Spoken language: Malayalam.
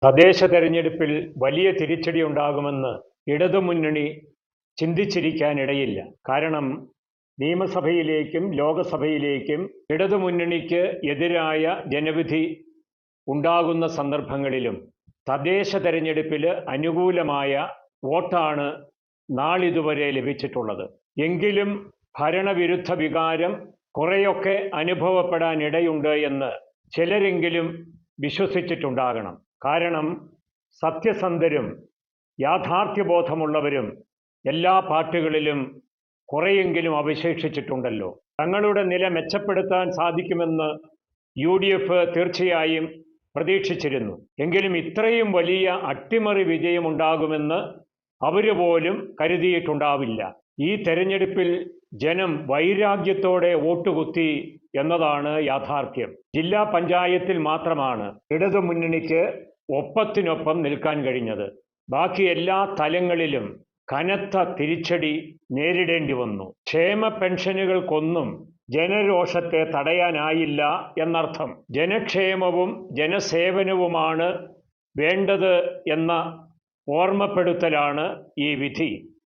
തദ്ദേശ തെരഞ്ഞെടുപ്പിൽ വലിയ തിരിച്ചടി ഉണ്ടാകുമെന്ന് ഇടതുമുന്നണി ചിന്തിച്ചിരിക്കാനിടയില്ല. കാരണം നിയമസഭയിലേക്കും ലോകസഭയിലേക്കും ഇടതുമുന്നണിക്ക് എതിരായ ജനവിധി ഉണ്ടാകുന്ന സന്ദർഭങ്ങളിലും തദ്ദേശ തെരഞ്ഞെടുപ്പിൽ അനുകൂലമായ വോട്ടാണ് നാളിതുവരെ ലഭിച്ചിട്ടുള്ളത്. എങ്കിലും ഭരണവിരുദ്ധ വികാരം കുറെയൊക്കെ അനുഭവപ്പെടാനിടയുണ്ട് എന്ന് ചിലരെങ്കിലും വിശ്വസിച്ചിട്ടുണ്ടാകണം. കാരണം സത്യസന്ധരും യാഥാർത്ഥ്യബോധമുള്ളവരും എല്ലാ പാർട്ടികളിലും കുറെയെങ്കിലും അവശേഷിച്ചിട്ടുണ്ടല്ലോ. തങ്ങളുടെ നില മെച്ചപ്പെടുത്താൻ സാധിക്കുമെന്ന് UDF തീർച്ചയായും പ്രതീക്ഷിച്ചിരുന്നു. എങ്കിലും ഇത്രയും വലിയ അട്ടിമറി വിജയമുണ്ടാകുമെന്ന് അവർ പോലും കരുതിയിട്ടുണ്ടാവില്ല. ഈ തെരഞ്ഞെടുപ്പിൽ ജനം വൈരാഗ്യത്തോടെ വോട്ടുകുത്തി എന്നതാണ് യാഥാർത്ഥ്യം. ജില്ലാ പഞ്ചായത്തിൽ മാത്രമാണ് ഇടതുമുന്നണിക്ക് ഒപ്പത്തിനൊപ്പം നിൽക്കാൻ കഴിഞ്ഞത്. ബാക്കി എല്ലാ തലങ്ങളിലും കനത്ത തിരിച്ചടി നേരിടേണ്ടി വന്നു. ക്ഷേമ പെൻഷനുകൾക്കൊന്നും ജനരോഷത്തെ തടയാനായില്ല എന്നർത്ഥം. ജനക്ഷേമവും ജനസേവനവുമാണ് വേണ്ടത് എന്ന ഓർമ്മപ്പെടുത്തലാണ് ഈ വിധി.